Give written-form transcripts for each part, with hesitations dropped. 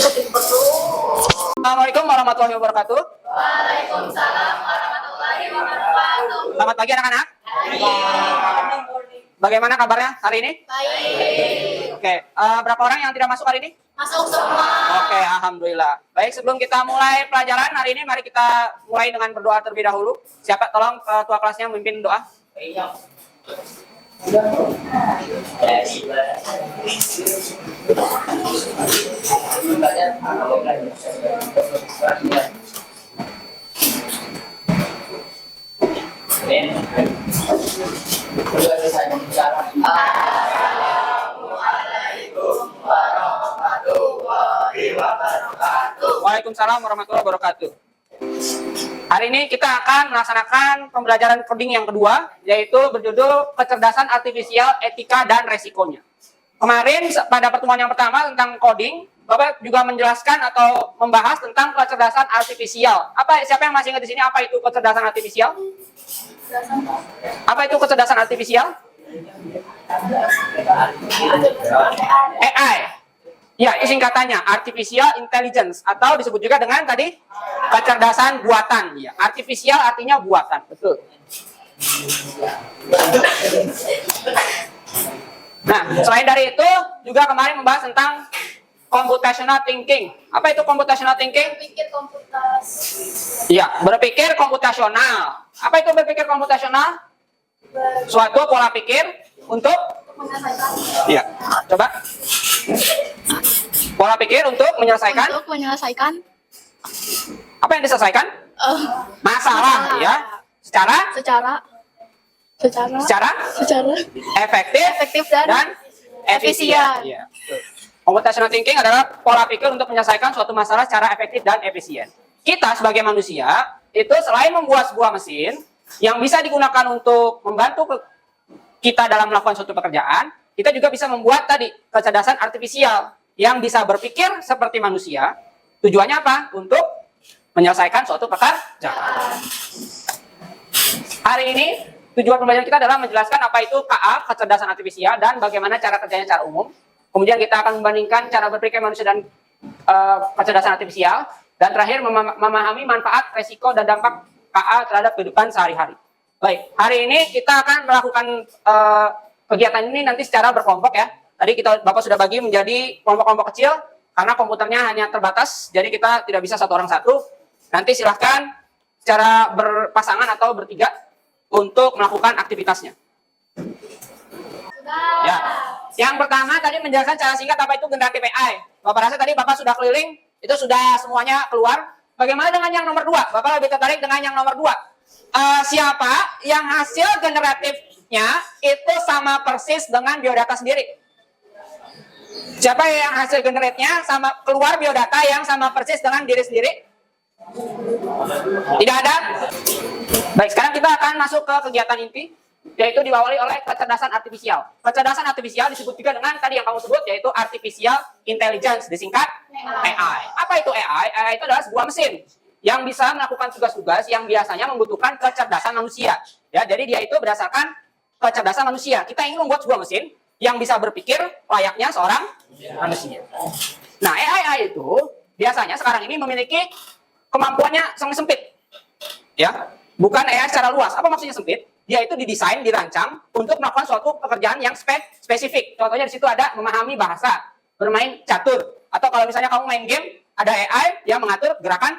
Assalamualaikum warahmatullahi wabarakatuh. Waalaikumsalam warahmatullahi wabarakatuh. Selamat pagi anak-anak. Bagaimana kabarnya hari ini? Baik. Oke, berapa orang yang tidak masuk hari ini? Masuk semua. Oke, alhamdulillah. Baik, sebelum kita mulai pelajaran hari ini, mari kita mulai dengan berdoa terlebih dahulu. Siapa tolong ketua kelasnya memimpin doa? Waalaikumsalam warahmatullahi wabarakatuh. Hari ini kita akan melaksanakan pembelajaran coding yang kedua, yaitu berjudul Kecerdasan Artifisial, Etika dan Resikonya. Kemarin pada pertemuan yang pertama tentang coding, Bapak juga menjelaskan atau membahas tentang kecerdasan artifisial. Siapa yang masih ingat di sini apa itu kecerdasan artifisial? Apa itu kecerdasan artifisial? AI. Ya, singkatannya Artificial Intelligence atau disebut juga dengan tadi kecerdasan buatan. Ya, artificial artinya buatan, betul. Nah, selain dari itu juga kemarin membahas tentang computational thinking. Apa itu computational thinking? Berpikir komputasi. Ya, berpikir komputasional. Apa itu berpikir komputasional? Suatu pola pikir untuk Menyelesaikan. ya, coba. Pola pikir untuk menyelesaikan apa yang diselesaikan? Masalah, ya. Secara efektif dan efisien. Ya. Computational thinking adalah pola pikir untuk menyelesaikan suatu masalah secara efektif dan efisien. Kita sebagai manusia itu selain membuat sebuah mesin yang bisa digunakan untuk membantu kita dalam melakukan suatu pekerjaan, kita juga bisa membuat tadi kecerdasan artifisial yang bisa berpikir seperti manusia. Tujuannya apa? Untuk menyelesaikan suatu pekerjaan. Hari ini tujuan pembelajaran kita adalah menjelaskan apa itu KA, kecerdasan artifisial, dan bagaimana cara kerjanya secara umum. Kemudian kita akan membandingkan cara berpikir manusia dan kecerdasan artifisial. Dan terakhir memahami manfaat, resiko, dan dampak KA terhadap kehidupan sehari-hari. Baik, hari ini kita akan melakukan kegiatan ini nanti secara berkelompok ya. Tadi Bapak sudah bagi menjadi kelompok-kelompok kecil karena komputernya hanya terbatas, jadi kita tidak bisa satu orang satu. Nanti silahkan secara berpasangan atau bertiga untuk melakukan aktivitasnya. Ya. Yang pertama tadi menjelaskan cara singkat apa itu generatif AI. Bapak rasa tadi Bapak sudah keliling, itu sudah semuanya keluar. Bagaimana dengan yang nomor 2? Bapak lebih tertarik dengan yang nomor 2. Siapa yang hasil generatifnya itu sama persis dengan biodata sendiri? Siapa yang hasil generatifnya sama keluar biodata yang sama persis dengan diri sendiri? Tidak ada? Baik, sekarang kita akan masuk ke kegiatan inti, yaitu diawali oleh kecerdasan artifisial. Kecerdasan artifisial disebut juga dengan tadi yang kamu sebut, yaitu Artificial Intelligence, disingkat AI. Apa itu AI? AI itu adalah sebuah mesin yang bisa melakukan tugas-tugas yang biasanya membutuhkan kecerdasan manusia. Ya, jadi dia itu berdasarkan kecerdasan manusia. Kita ingin membuat sebuah mesin yang bisa berpikir layaknya seorang manusia. Nah, AI itu biasanya sekarang ini memiliki kemampuannya sangat sempit. Ya, bukan AI secara luas. Apa maksudnya sempit? Dia itu didesain, dirancang untuk melakukan suatu pekerjaan yang spesifik. Contohnya di situ ada memahami bahasa, bermain catur, atau kalau misalnya kamu main game, ada AI yang mengatur gerakan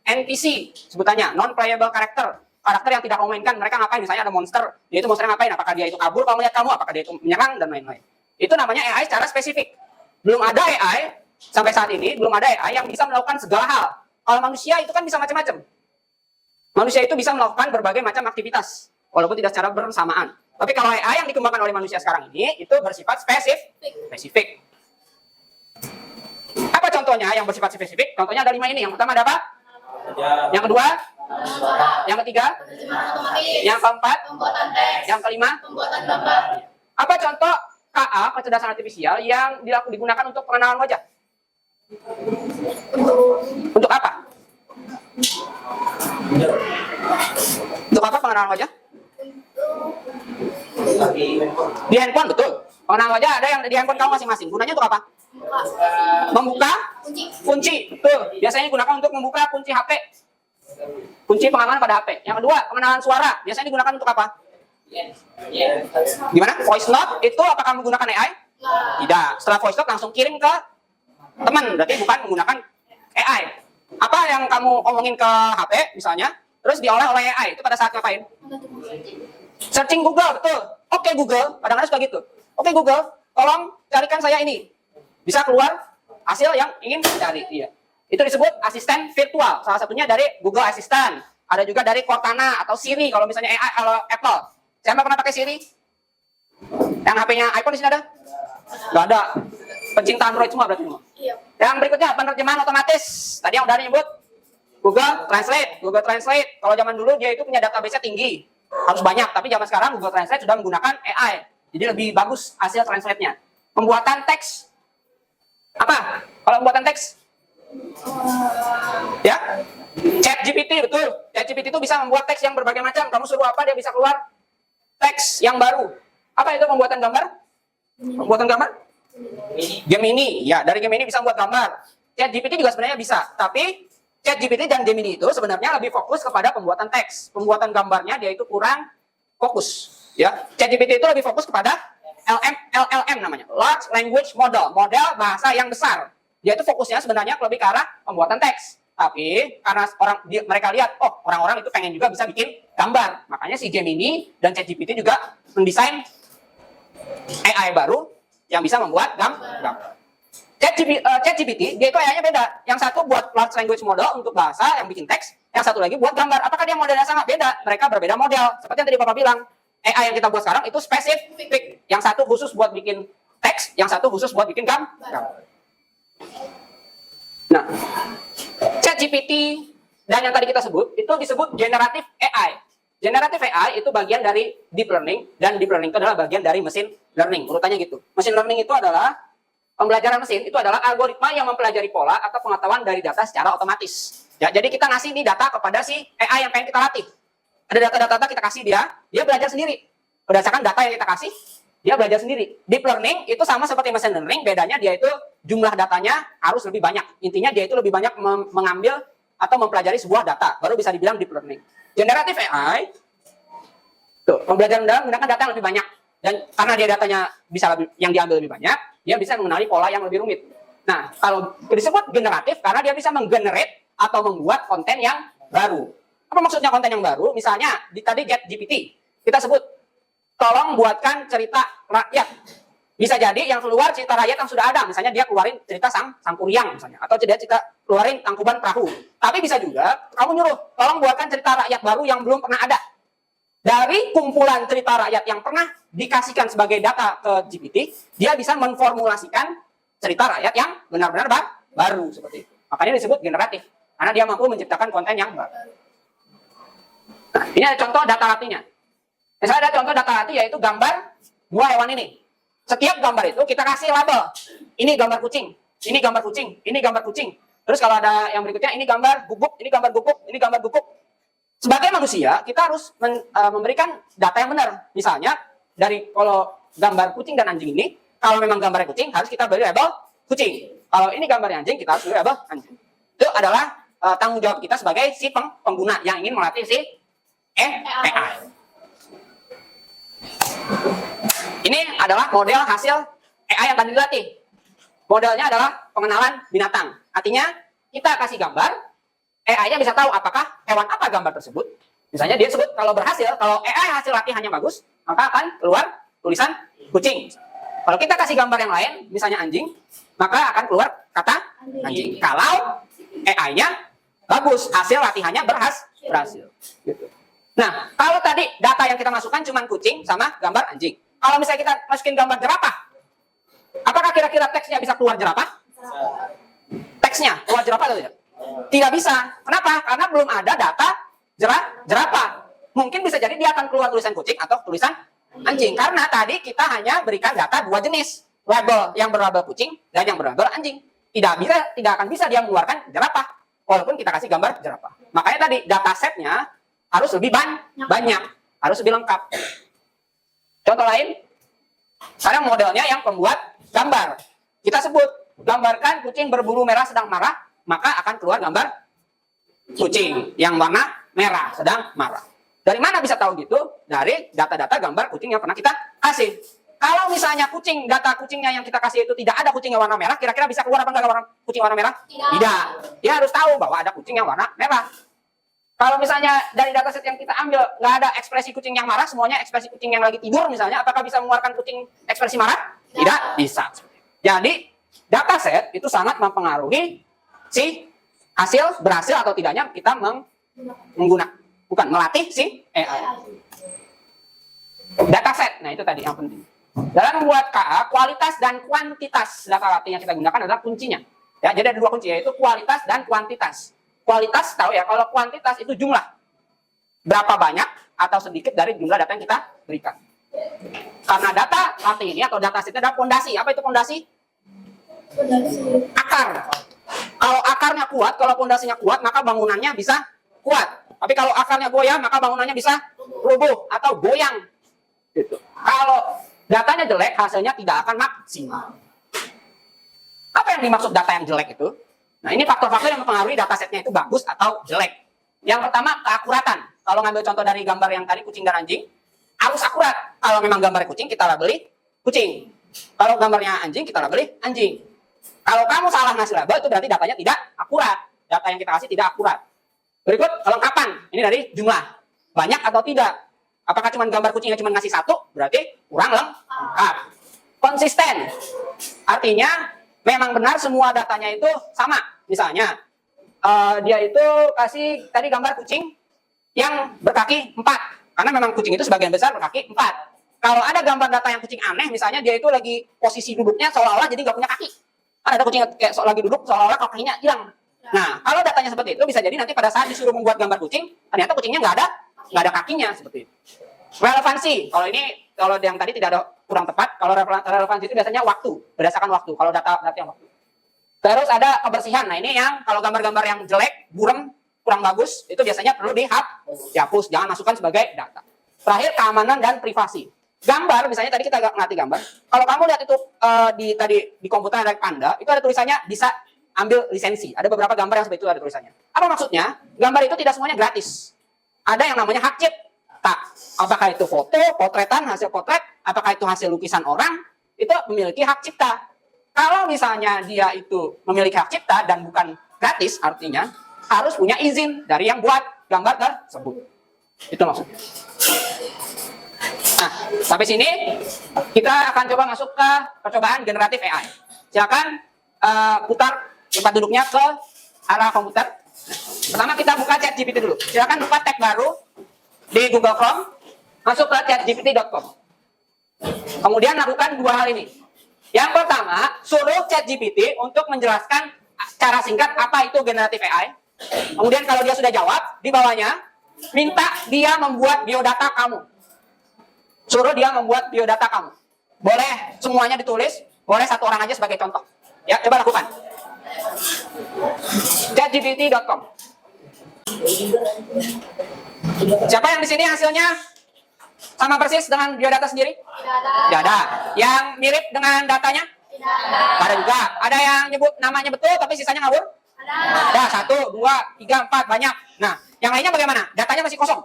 NPC, sebutannya non-playable character. Karakter yang tidak kamu mainkan, mereka ngapain? Misalnya ada monster, dia itu monsternya ngapain? Apakah dia itu kabur kalau melihat kamu? Apakah dia itu menyerang? Dan lain-lain. Itu namanya AI secara spesifik. Belum ada AI, sampai saat ini, belum ada AI yang bisa melakukan segala hal. Kalau manusia itu kan bisa macam-macam. Manusia itu bisa melakukan berbagai macam aktivitas, walaupun tidak secara bersamaan. Tapi kalau AI yang dikembangkan oleh manusia sekarang ini, itu bersifat spesifik. Apa contohnya yang bersifat spesifik? Contohnya ada 5 ini. Yang pertama ada apa? Yang kedua? Yang ketiga? Yang keempat? Yang kelima? Apa contoh KA, kecerdasan artifisial, yang digunakan untuk pengenalan wajah? Untuk apa? Untuk apa pengenalan wajah? Di handphone, betul. Pengenalan wajah ada yang di handphone kamu masing-masing. Gunanya untuk apa? Membuka Kunci. kunci. Betul. Biasanya digunakan untuk membuka kunci HP. Kunci pengamanan pada HP. Yang kedua, pengenalan suara. Biasanya digunakan untuk apa? Gimana? Voice note itu apakah menggunakan AI? Tidak. Setelah voice note langsung kirim ke teman. Berarti bukan menggunakan AI. Apa yang kamu omongin ke HP misalnya, terus diolah oleh AI, itu pada saat ngapain? Searching Google, betul. Oke Google, kadang-kadang suka gitu. Oke Google, tolong carikan saya ini. Bisa keluar hasil yang ingin dicari. Iya. Itu disebut asisten virtual. Salah satunya dari Google Assistant. Ada juga dari Cortana atau Siri kalau misalnya AI kalau Apple. Siapa pernah pakai Siri? Yang HP-nya iPhone di sini ada? Nggak ada. Pencinta Android semua berarti semua. Iya. Yang berikutnya penerjemahan otomatis. Tadi yang udah nyebut Google Translate. Google Translate kalau zaman dulu dia itu punya database-nya tinggi. Harus banyak, tapi zaman sekarang Google Translate sudah menggunakan AI. Jadi lebih bagus hasil translate-nya. Pembuatan teks. Apa? Kalau pembuatan teks? Ya? ChatGPT, betul. ChatGPT itu bisa membuat teks yang berbagai macam. Kamu suruh apa, dia bisa keluar teks yang baru. Apa itu pembuatan gambar? Pembuatan gambar? Gemini. Ya, dari Gemini bisa membuat gambar. ChatGPT juga sebenarnya bisa, tapi ChatGPT dan Gemini itu sebenarnya lebih fokus kepada pembuatan teks. Pembuatan gambarnya dia itu kurang fokus. Ya, ChatGPT itu lebih fokus kepada LLM namanya, Large Language Model, model bahasa yang besar. Dia itu fokusnya sebenarnya lebih ke arah pembuatan teks. Tapi karena mereka lihat, oh orang-orang itu pengen juga bisa bikin gambar. Makanya si Gemini dan ChatGPT juga mendesain AI baru yang bisa membuat gambar. ChatGPT, dia itu AI-nya beda. Yang satu buat large language model untuk bahasa yang bikin teks, yang satu lagi buat gambar. Apakah dia modelnya sama? Beda. Mereka berbeda model. Seperti yang tadi Bapak bilang, AI yang kita buat sekarang itu spesifik. Yang satu khusus buat bikin teks, yang satu khusus buat bikin gambar. Nah, ChatGPT dan yang tadi kita sebut, itu disebut generative AI. Generative AI itu bagian dari deep learning, dan deep learning itu adalah bagian dari machine learning. Urutannya gitu. Machine learning itu adalah pembelajaran mesin, itu adalah algoritma yang mempelajari pola atau pengetahuan dari data secara otomatis. Ya, jadi kita ngasih nih data kepada si AI yang pengen kita latih. Ada data-data kita kasih dia belajar sendiri. Berdasarkan data yang kita kasih, dia belajar sendiri. Deep learning itu sama seperti machine learning, bedanya dia itu jumlah datanya harus lebih banyak. Intinya dia itu lebih banyak mengambil atau mempelajari sebuah data, baru bisa dibilang deep learning. Generative AI, tuh, pembelajaran dalam menggunakan data yang lebih banyak. Dan karena dia datanya bisa yang diambil lebih banyak, dia bisa mengenali pola yang lebih rumit. Nah, kalau disebut generatif karena dia bisa menggenerate atau membuat konten yang baru. Apa maksudnya konten yang baru? Misalnya di tadi ChatGPT, kita sebut tolong buatkan cerita rakyat. Bisa jadi yang keluar cerita rakyat yang sudah ada. Misalnya dia keluarin cerita sang kuryang misalnya, atau dia cerita keluarin Tangkuban Perahu. Tapi bisa juga kamu nyuruh tolong buatkan cerita rakyat baru yang belum pernah ada. Dari kumpulan cerita rakyat yang pernah dikasihkan sebagai data ke GPT, dia bisa memformulasikan cerita rakyat yang benar-benar baru seperti itu. Makanya disebut generatif, karena dia mampu menciptakan konten yang baru. Nah, ini ada contoh data latihnya. Misalnya ada contoh data latih yaitu gambar dua hewan ini. Setiap gambar itu kita kasih label. Ini gambar kucing, ini gambar kucing, ini gambar kucing. Terus kalau ada yang berikutnya, ini gambar guguk, ini gambar guguk, ini gambar guguk. Sebagai manusia, kita harus memberikan data yang benar. Misalnya, dari kalau gambar kucing dan anjing ini, kalau memang gambarnya kucing, harus kita beri label kucing. Kalau ini gambarnya anjing, kita harus beri label anjing. Itu adalah tanggung jawab kita sebagai si pengguna yang ingin melatih si AI. Ini adalah model hasil AI yang tadi dilatih. Modelnya adalah pengenalan binatang. Artinya, kita kasih gambar, AI-nya bisa tahu apakah hewan apa gambar tersebut. Misalnya dia sebut kalau berhasil, kalau AI hasil latihannya bagus, maka akan keluar tulisan kucing. Kalau kita kasih gambar yang lain, misalnya anjing, maka akan keluar kata anjing. Kalau AI-nya bagus, hasil latihannya berhasil. Gitu. Nah, kalau tadi data yang kita masukkan cuma kucing sama gambar anjing. Kalau misalnya kita masukin gambar jerapah, apakah kira-kira teksnya bisa keluar jerapah? Teksnya keluar jerapah atau tidak? Tidak bisa. Kenapa? Karena belum ada data jerapah. Mungkin bisa jadi dia akan keluar tulisan kucing atau tulisan anjing. Karena tadi kita hanya berikan data dua jenis. Label yang berlabel kucing dan yang berlabel anjing. Tidak akan bisa dia mengeluarkan jerapah. Walaupun kita kasih gambar jerapah. Makanya tadi datasetnya harus lebih banyak. Harus lebih lengkap. Contoh lain. Sekarang modelnya yang pembuat gambar. Kita sebut gambarkan kucing berbulu merah sedang marah, maka akan keluar gambar kucing yang warna merah sedang marah. Dari mana bisa tahu gitu? Dari data-data gambar kucing yang pernah kita kasih. Kalau misalnya data kucingnya yang kita kasih itu tidak ada kucing yang warna merah, kira-kira bisa keluar apa enggak warna kucing warna merah? Tidak. Dia harus tahu bahwa ada kucing yang warna merah. Kalau misalnya dari dataset yang kita ambil nggak ada ekspresi kucing yang marah, semuanya ekspresi kucing yang lagi tidur misalnya, apakah bisa mengeluarkan kucing ekspresi marah? Tidak bisa. Jadi dataset itu sangat mempengaruhi si hasil berhasil atau tidaknya kita melatih si AI. Dataset, nah itu tadi yang penting. Dalam membuat KA, kualitas dan kuantitas data latih yang kita gunakan adalah kuncinya. Ya, jadi ada dua kunci, yaitu kualitas dan kuantitas. Kualitas tahu ya, kalau kuantitas itu jumlah. Berapa banyak atau sedikit dari jumlah data yang kita berikan. Karena data latih ini atau dataset adalah fondasi. Apa itu fondasi? Akar. Kalau akarnya kuat, kalau fondasinya kuat, maka bangunannya bisa kuat. Tapi kalau akarnya goyang, maka bangunannya bisa rubuh atau goyang. Gitu. Kalau datanya jelek, hasilnya tidak akan maksimal. Apa yang dimaksud data yang jelek itu? Nah, ini faktor-faktor yang mempengaruhi datasetnya itu bagus atau jelek. Yang pertama, keakuratan. Kalau ngambil contoh dari gambar yang tadi, kucing dan anjing, harus akurat. Kalau memang gambarnya kucing, kita labeli kucing. Kalau gambarnya anjing, kita labeli anjing. Kalau kamu salah ngasih label, itu berarti datanya tidak akurat. Data yang kita kasih tidak akurat. Berikut, kelengkapan. Ini dari jumlah. Banyak atau tidak? Apakah cuma gambar kucingnya cuma ngasih satu? Berarti kurang lengkap. Konsisten. Artinya, memang benar semua datanya itu sama. Misalnya, dia itu kasih tadi gambar kucing yang berkaki 4. Karena memang kucing itu sebagian besar berkaki 4. Kalau ada gambar data yang kucing aneh, misalnya dia itu lagi posisi duduknya seolah-olah jadi nggak punya kaki. Ada kucing kayak lagi duduk seolah-olah kakinya hilang. Nah, kalau datanya seperti itu, bisa jadi nanti pada saat disuruh membuat gambar kucing, ternyata kucingnya nggak ada kakinya seperti itu. Relevansi, kalau yang tadi tidak ada kurang tepat. Kalau relevansi itu biasanya waktu, berdasarkan waktu. Kalau data yang waktu. Terus ada kebersihan. Nah, ini yang kalau gambar-gambar yang jelek, buram, kurang bagus, itu biasanya perlu dihapus, jangan masukkan sebagai data. Terakhir, keamanan dan privasi. Gambar, misalnya tadi kita ngelatih gambar. Kalau kamu lihat itu di komputer ada Panda, itu ada tulisannya bisa ambil lisensi. Ada beberapa gambar yang seperti itu ada tulisannya. Apa maksudnya? Gambar itu tidak semuanya gratis. Ada yang namanya hak cipta. Apakah itu foto, potretan, hasil potret, apakah itu hasil lukisan orang, itu memiliki hak cipta. Kalau misalnya dia itu memiliki hak cipta dan bukan gratis, artinya harus punya izin dari yang buat gambar tersebut. Itu maksudnya. Nah, sampai sini kita akan coba masuk ke percobaan generatif AI. Silakan putar tempat duduknya ke arah komputer. Pertama kita buka ChatGPT dulu. Silakan buka tab baru di Google Chrome, masuk ke chatgpt.com. Kemudian lakukan dua hal ini. Yang pertama, suruh ChatGPT untuk menjelaskan cara singkat apa itu generatif AI. Kemudian kalau dia sudah jawab, di bawahnya minta dia membuat biodata kamu. Suruh dia membuat biodata kamu. Boleh semuanya ditulis, boleh satu orang aja sebagai contoh. Ya, coba lakukan. chatgpt.com. Siapa yang di sini hasilnya sama persis dengan biodata sendiri? Tidak ada. Yang mirip dengan datanya? Tidak ada juga. Ada yang nyebut namanya betul tapi sisanya ngawur? Ada. 1, 2, 3, 4, banyak. Nah, yang lainnya bagaimana? Datanya masih kosong?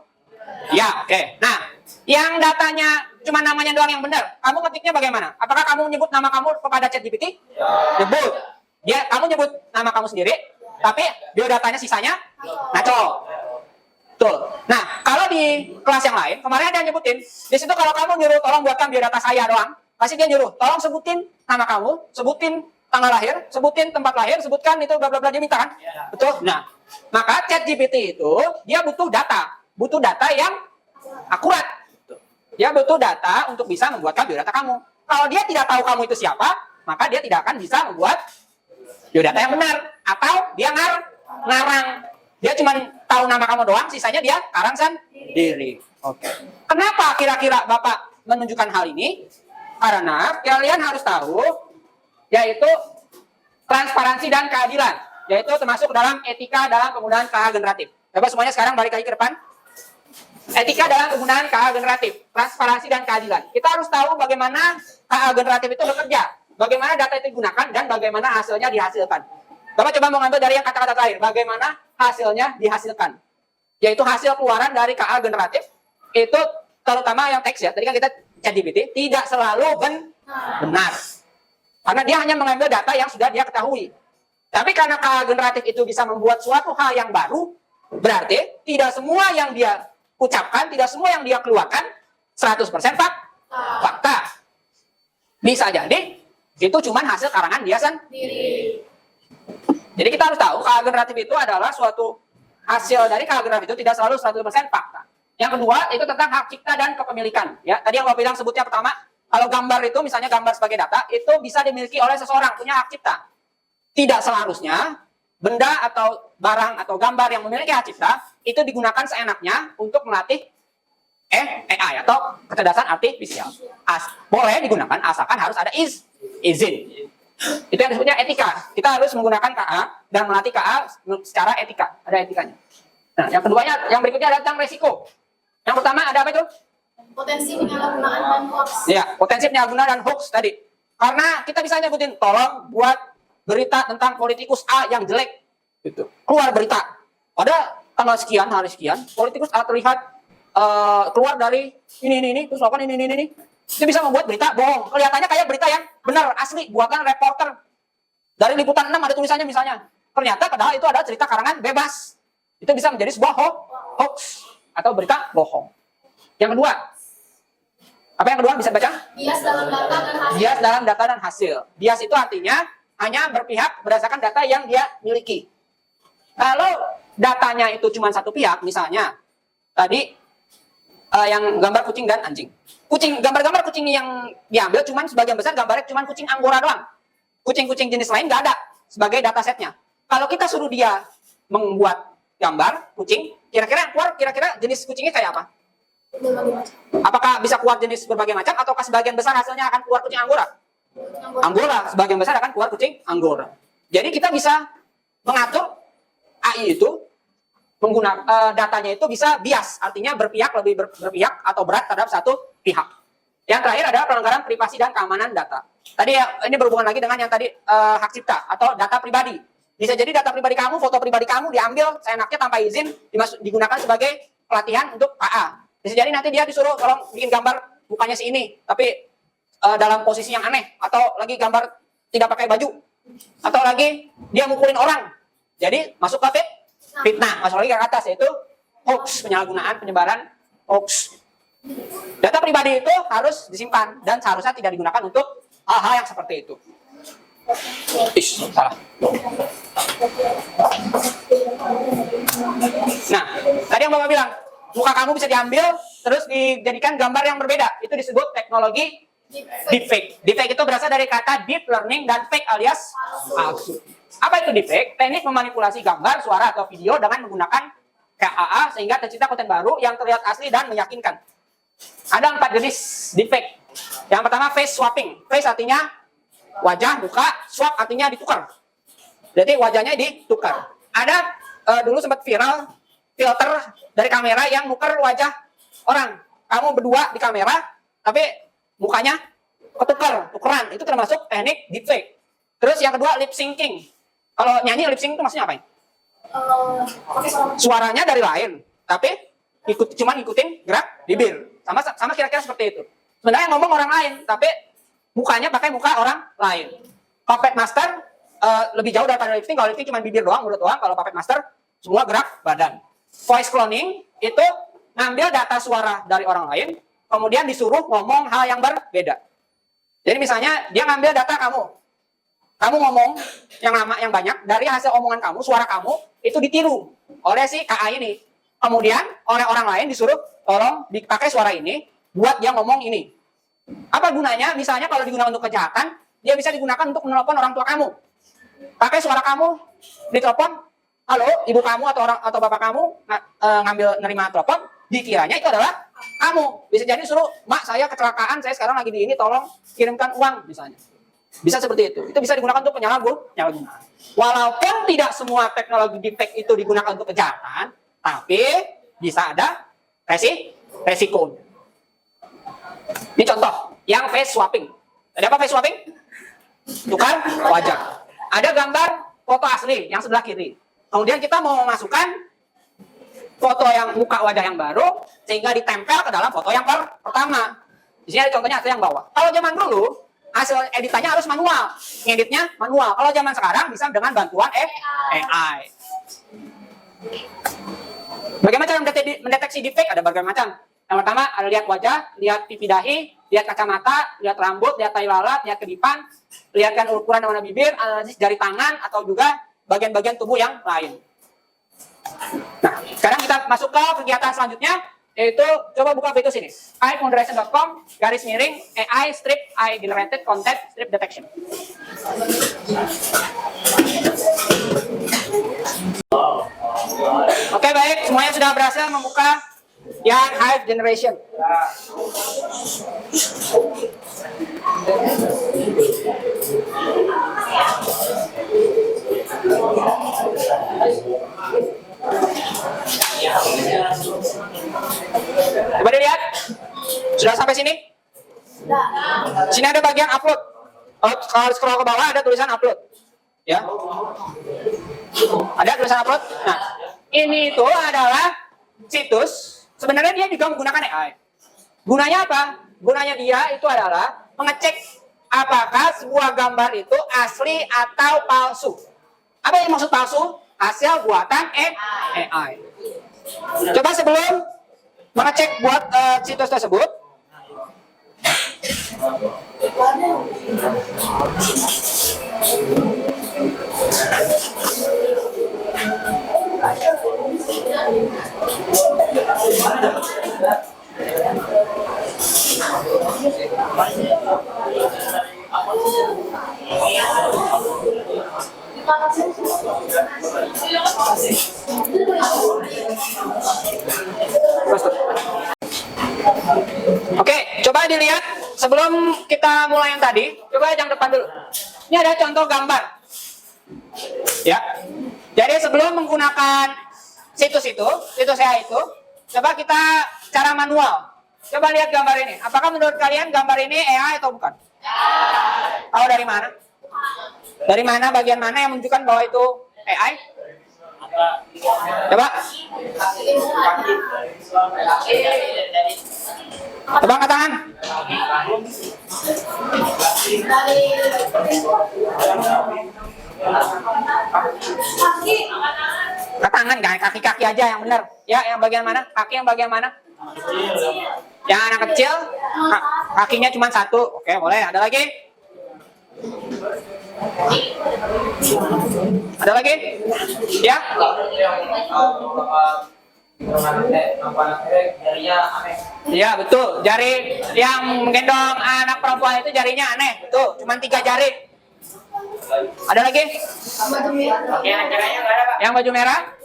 Ya, oke. Nah, yang datanya cuma namanya doang yang benar, kamu ngetiknya bagaimana? Apakah kamu nyebut nama kamu kepada ChatGPT? Nyebut. Kamu nyebut nama kamu sendiri, tapi biodatanya sisanya ngaco. Betul. Nah, kalau di kelas yang lain, kemarin ada yang nyebutin, di situ kalau kamu nyuruh tolong buatkan biodata saya doang, pasti dia nyuruh, tolong sebutin nama kamu, sebutin tanggal lahir, sebutin tempat lahir, sebutkan itu bla bla bla, dia minta kan? Betul. Nah, maka ChatGPT itu dia butuh data yang akurat. Dia butuh data untuk bisa membuatkan biodata kamu. Kalau dia tidak tahu kamu itu siapa, maka dia tidak akan bisa membuat biodata yang benar. Atau dia ngarang. Dia cuma tahu nama kamu doang, sisanya dia karang sendiri. Oke. Kenapa kira-kira Bapak menunjukkan hal ini? Karena kalian harus tahu, yaitu transparansi dan keadilan. Yaitu termasuk dalam etika dalam penggunaan KA generatif. Coba semuanya sekarang balik lagi ke depan. Etika dalam penggunaan KA generatif, transparansi dan keadilan. Kita harus tahu bagaimana KA generatif itu bekerja. bagaimana data itu digunakan dan bagaimana hasilnya dihasilkan. Bapak coba mau ngambil dari yang kata-kata terakhir, bagaimana hasilnya dihasilkan. Yaitu hasil keluaran dari KA generatif, itu terutama yang teks ya, tadi kan kita ChatGPT, tidak selalu benar. Karena dia hanya mengambil data yang sudah dia ketahui. Tapi karena KA generatif itu bisa membuat suatu hal yang baru, berarti tidak semua yang dia ucapkan, tidak semua yang dia keluarkan 100% fakta. Bisa jadi itu cuma hasil karangan dia sendiri. Jadi kita harus tahu KA generatif itu adalah suatu hasil dari KA generatif itu tidak selalu 100% fakta. Yang kedua itu tentang hak cipta dan kepemilikan. Ya, tadi yang Bapak bilang sebutnya pertama, kalau gambar itu misalnya gambar sebagai data itu bisa dimiliki oleh seseorang, punya hak cipta. Tidak seharusnya benda atau barang atau gambar yang memiliki hak cipta itu digunakan seenaknya untuk melatih AI atau kecerdasan artifisial. Boleh digunakan asalkan harus ada izin. Itu yang disebutnya etika. Kita harus menggunakan KA dan melatih KA secara etika. Ada etikanya. Nah, yang keduanya, yang berikutnya adalah tentang resiko. Yang pertama ada apa itu? Potensi penyalahgunaan dan hoax. Ya, potensi penyalahgunaan dan hoax tadi. Karena kita bisa nyebutin, tolong buat berita tentang politikus A yang jelek. Gitu. Keluar berita. Pada tanggal sekian, hari sekian, politikus A terlihat keluar dari ini, terus melakukan ini. Itu bisa membuat berita bohong. Kelihatannya kayak berita yang benar, asli, buatan reporter. Dari Liputan 6 ada tulisannya misalnya. Ternyata padahal itu adalah cerita karangan bebas. Itu bisa menjadi sebuah hoax atau berita bohong. Yang kedua, apa yang kedua bisa baca? Bias dalam data dan hasil. Bias dalam data dan hasil. Bias itu artinya hanya berpihak berdasarkan data yang dia miliki. Kalau datanya itu cuma satu pihak, misalnya tadi yang gambar kucing dan anjing. Gambar-gambar kucing yang diambil cuma sebagian besar gambarnya cuma kucing Anggora doang. Kucing-kucing jenis lain nggak ada sebagai datasetnya. Kalau kita suruh dia membuat gambar kucing, kira-kira jenis kucingnya kayak apa? Berbagai macam. Apakah bisa keluar jenis berbagai macam ataukah sebagian besar hasilnya akan keluar kucing Anggora? Anggora, sebagian besar akan keluar kucing Anggora. Jadi kita bisa mengatur AI itu menggunakan datanya itu bisa bias, artinya lebih berpihak atau berat terhadap satu pihak. Yang terakhir adalah pelanggaran privasi dan keamanan data. Tadi ini berhubungan lagi dengan yang tadi hak cipta atau data pribadi. Bisa jadi data pribadi kamu, foto pribadi kamu diambil seenaknya tanpa izin digunakan sebagai pelatihan untuk KA. Bisa jadi nanti dia disuruh tolong bikin gambar mukanya si ini, tapi dalam posisi yang aneh atau lagi gambar tidak pakai baju atau lagi dia mukulin orang. Jadi masuk ke fitnah, masuk lagi ke atas yaitu hoax, penyalahgunaan, penyebaran hoax. Data pribadi itu harus disimpan dan seharusnya tidak digunakan untuk hal-hal yang seperti itu. Salah. Nah, tadi yang Bapak bilang, muka kamu bisa diambil terus dijadikan gambar yang berbeda. Itu disebut teknologi deepfake. Deepfake itu berasal dari kata deep learning dan fake alias palsu. Apa itu deepfake? Teknik memanipulasi gambar, suara, atau video dengan menggunakan KAA sehingga tercipta konten baru yang terlihat asli dan meyakinkan. Ada 4 jenis deepfake. Yang pertama face swapping. Face artinya wajah, muka, swap artinya ditukar. Jadi wajahnya ditukar. Ada dulu sempat viral filter dari kamera yang nuker wajah orang. Kamu berdua di kamera, tapi mukanya tukeran. Itu termasuk teknik deepfake. Terus yang kedua lip syncing. Kalau nyanyi lip sync itu maksudnya apa? Suaranya dari lain, tapi cuman ikutin gerak bibir. Sama kira-kira seperti itu. Sebenarnya ngomong orang lain, tapi mukanya pakai muka orang lain. Puppet Master lebih jauh daripada lip sync. Kalau lip sync cuma bibir doang, mulut doang. Kalau Puppet Master semua gerak badan. Voice cloning itu ngambil data suara dari orang lain, kemudian disuruh ngomong hal yang berbeda. Jadi misalnya dia ngambil data kamu ngomong yang lama yang banyak, dari hasil omongan kamu, suara kamu itu ditiru oleh si KA ini. Kemudian oleh orang lain disuruh tolong dipakai suara ini buat dia ngomong ini. Apa gunanya? Misalnya kalau digunakan untuk kejahatan, dia bisa digunakan untuk menelpon orang tua kamu. Pakai suara kamu ditelepon, halo, ibu kamu atau bapak kamu ngambil nerima telepon, dikiranya itu adalah kamu. Bisa jadi suruh, mak saya kecelakaan, saya sekarang lagi di ini, tolong kirimkan uang misalnya. Bisa seperti itu. Itu bisa digunakan untuk penyalahgunaan. Walaupun tidak semua teknologi deepfake itu digunakan untuk kejahatan, tapi bisa ada resikonya. Ini contoh yang face swapping. Ada apa face swapping? tukar wajah. Ada gambar foto asli yang sebelah kiri. Kemudian kita mau memasukkan foto yang muka wajah yang baru sehingga ditempel ke dalam foto yang pertama. Di sini ada contohnya hasil yang bawah. Kalau zaman dulu hasil editannya harus manual, ngeditnya manual. Kalau zaman sekarang bisa dengan bantuan AI. Bagaimana cara mendeteksi deepfake? Ada berbagai macam. Yang pertama ada lihat wajah, lihat pipi dahi, lihat kacamata, lihat rambut, lihat tai lalat, lihat kedipan, lihatkan ukuran warna bibir, analisis jari tangan atau juga bagian-bagian tubuh yang lain. Nah, sekarang kita masuk ke kegiatan selanjutnya, yaitu coba buka fitur sini. iFoundation.com /AI strip AI generated content strip detection. Oke, baik, semuanya sudah berhasil membuka yang Hive Generation. Coba dilihat. Sudah sampai sini? Sini ada bagian upload. Oh, kalau scroll ke bawah ada tulisan upload. Ya. Ada tulisan upload. Nah, ini itu adalah situs. Sebenarnya dia juga menggunakan AI. Gunanya apa? Gunanya dia itu adalah mengecek apakah sebuah gambar itu asli atau palsu. Apa yang maksud palsu? Hasil buatan AI. Coba sebelum mengecek buat situs tersebut, oke, coba dilihat sebelum kita mulai yang tadi, coba yang depan dulu. Ini ada contoh gambar. Ya. Jadi sebelum menggunakan situs AI itu, coba kita cara manual. Coba lihat gambar ini. Apakah menurut kalian gambar ini AI atau bukan? Tahu dari mana? Dari mana, bagian mana yang menunjukkan bahwa itu AI? Coba. Coba angkat tangan. Angkat tangan, kaki-kaki aja yang benar. Ya, yang bagian mana? Kaki yang bagian mana? Yang anak kecil, kakinya cuma satu. Oke, boleh. Ada lagi? Ada lagi? Ya? Iya, betul. Jari yang menggendong anak perempuan itu jarinya aneh. Betul, cuma 3 jari. Ada lagi? Yang baju merah?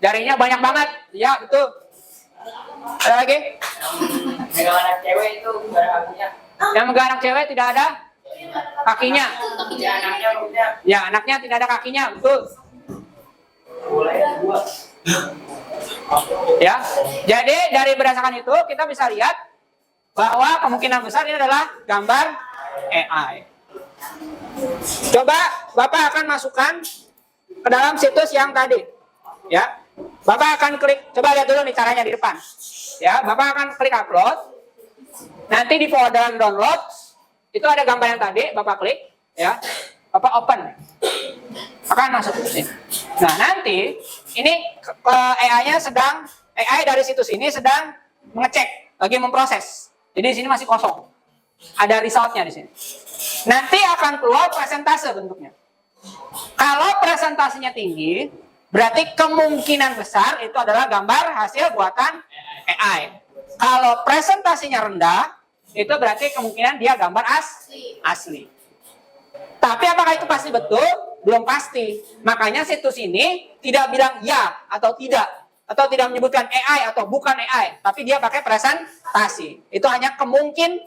Jarinya banyak banget. Iya, betul. Ada lagi? Megang anak cewek itu enggak ada kakinya. Yang megang anak cewek tidak ada kakinya. Ya, anaknya tidak ada kakinya, betul. Ya, jadi dari berdasarkan itu kita bisa lihat bahwa kemungkinan besar ini adalah gambar AI. Coba Bapak akan masukkan ke dalam situs yang tadi. Ya, Bapak akan klik. Coba lihat dulu nih caranya di depan. Ya, Bapak akan klik upload. Nanti di folder download itu ada gambar yang tadi. Bapak klik. Ya, Bapak open. Akan masuk ke sini. Nah, nanti ini AI-nya AI dari situs ini sedang mengecek, lagi memproses. Jadi di sini masih kosong. Ada resultnya di sini. Nanti akan keluar presentase bentuknya. Kalau presentasinya tinggi, berarti kemungkinan besar itu adalah gambar hasil buatan AI. Kalau presentasinya rendah, itu berarti kemungkinan dia gambar asli. Tapi apakah itu pasti betul? Belum pasti. Makanya situs ini tidak bilang ya atau tidak. Atau tidak menyebutkan AI atau bukan AI. Tapi dia pakai presentasi. Itu hanya kemungkinan.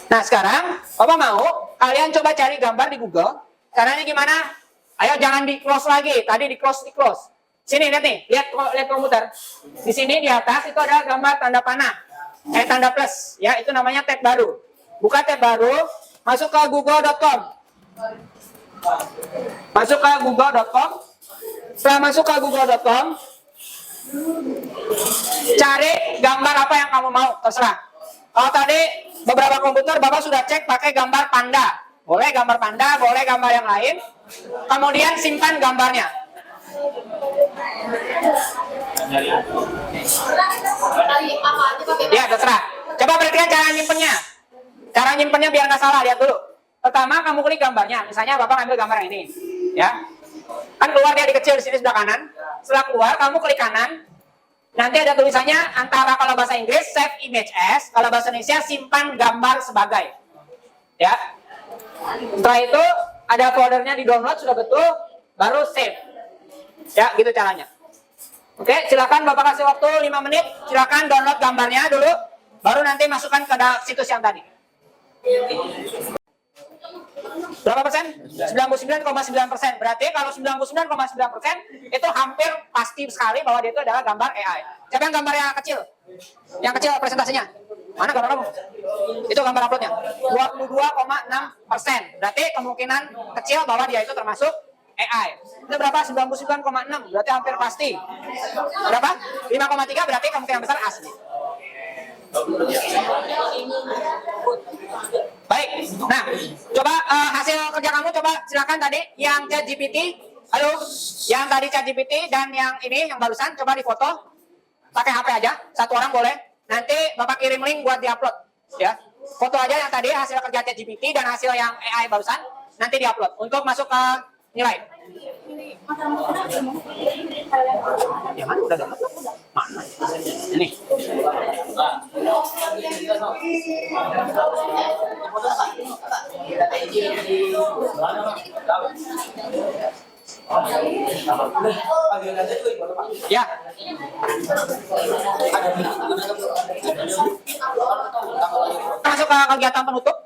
Nah sekarang, Bapak mau kalian coba cari gambar di Google. Caranya gimana? Ayo jangan di close lagi. Tadi di close. Sini lihat nih, lihat komputer. Di sini di atas itu ada gambar tanda panah. Tanda plus. Ya, itu namanya tab baru. Buka tab baru. masuk ke google.com. Masuk ke google.com. Setelah masuk ke google.com, cari gambar apa yang kamu mau, terserah. Kalau tadi beberapa komputer Bapak sudah cek pakai gambar panda. Boleh gambar panda, boleh gambar yang lain. Kemudian simpan gambarnya. Kali apa aja pakai Ya, terserah. Coba perhatikan cara nyimpennya. Cara nyimpennya biar nggak salah, lihat dulu. Pertama, kamu klik gambarnya. Misalnya Bapak ambil gambar yang ini. Ya. Kan keluar dia di kecil di sini sebelah kanan. Setelah keluar, kamu klik kanan. Nanti ada tulisannya antara kalau bahasa Inggris save image as, kalau bahasa Indonesia simpan gambar sebagai. Ya. Setelah itu ada foldernya di download sudah betul, baru save. Ya, gitu caranya. Oke, silakan Bapak kasih waktu 5 menit. Silakan download gambarnya dulu, baru nanti masukkan ke situs yang tadi. Berapa persen? 99,9%. Berarti kalau 99,9% itu hampir pasti sekali bahwa dia itu adalah gambar AI. Siapa yang gambar yang kecil? Yang kecil presentasinya? Mana gambar kamu? Itu gambar uploadnya. 22,6%. Berarti kemungkinan kecil bahwa dia itu termasuk AI. Itu berapa? 99,6. Berarti hampir pasti. Berapa? 5,3 berarti kemungkinan besar asli. Baik. Nah, coba hasil kerja kamu coba silakan tadi yang ChatGPT. Halo, yang tadi ChatGPT dan yang ini yang barusan coba difoto. Pakai HP aja, satu orang boleh. Nanti Bapak kirim link buat diupload, ya. Foto aja yang tadi hasil kerja ChatGPT dan hasil yang AI barusan nanti diupload untuk masuk ke nilai. Yang mana udah download? Mana? Ini. Ya. Masuk ke kegiatan penutup.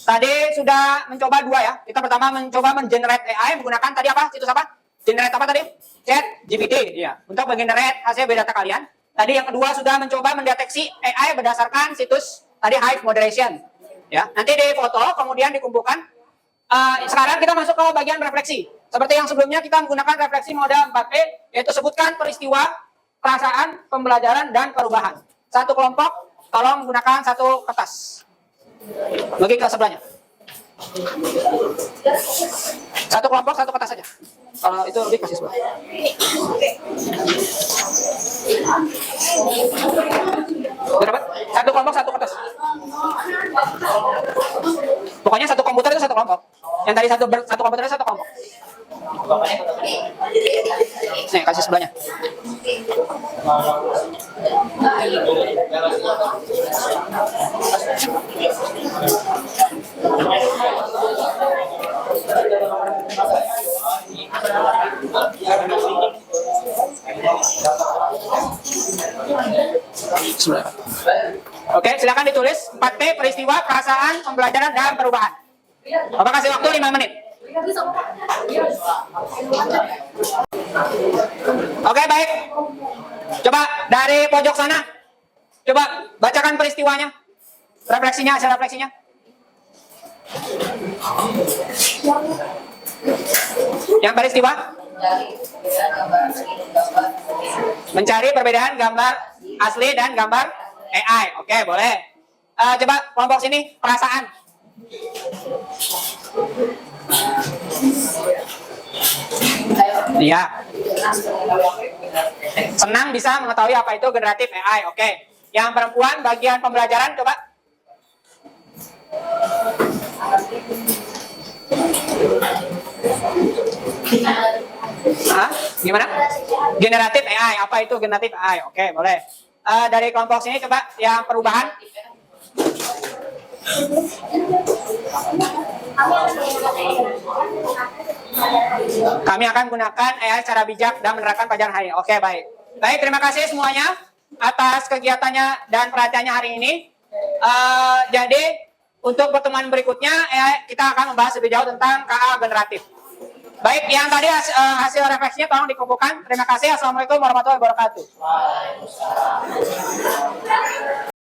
Tadi sudah mencoba 2 ya. Kita pertama mencoba mengenerate AI menggunakan tadi apa? Situs apa? Generate apa tadi? ChatGPT. Ya. Untuk mengenerate hasil data kalian. Tadi yang kedua sudah mencoba mendeteksi AI berdasarkan situs tadi Hive Moderation. Ya. Nanti difoto kemudian dikumpulkan. Sekarang kita masuk ke bagian refleksi. Seperti yang sebelumnya kita menggunakan refleksi mode 4P, yaitu sebutkan peristiwa, perasaan, pembelajaran, dan perubahan. Satu kelompok, tolong menggunakan satu kertas. Bagi ke sebelahnya. Satu kelompok, satu kertas saja. Kalau itu lebih kasih sebelah. Berapa? Satu kelompok, satu kertas. Pokoknya satu komputer itu satu kelompok. Yang tadi satu komputer itu satu kelompok. Nih, kasih sebelahnya. Oke, silakan ditulis 4P, peristiwa, perasaan, pembelajaran, dan perubahan. Bapak kasih waktu 5 menit. Oke, baik. Coba dari pojok sana. Coba bacakan peristiwanya. Refleksinya, hasil refleksinya. Yang peristiwa? Mencari perbedaan gambar asli dan gambar AI. Oke, boleh. Coba kelompok sini, perasaan. Iya. Senang bisa mengetahui apa itu generatif AI. Oke. Yang perempuan bagian pembelajaran coba. Gimana? Generatif AI. Apa itu generatif AI? Oke, boleh. Dari kelompok sini coba yang perubahan. Kami akan gunakan AI secara bijak dan menerapkan pelajaran hari ini. Oke, baik. Baik, terima kasih semuanya atas kegiatannya dan perhatiannya hari ini. Jadi, untuk pertemuan berikutnya, kita akan membahas lebih jauh tentang KA generatif. Baik, yang tadi hasil refleksinya tolong dikumpulkan. Terima kasih. Assalamualaikum warahmatullahi wabarakatuh.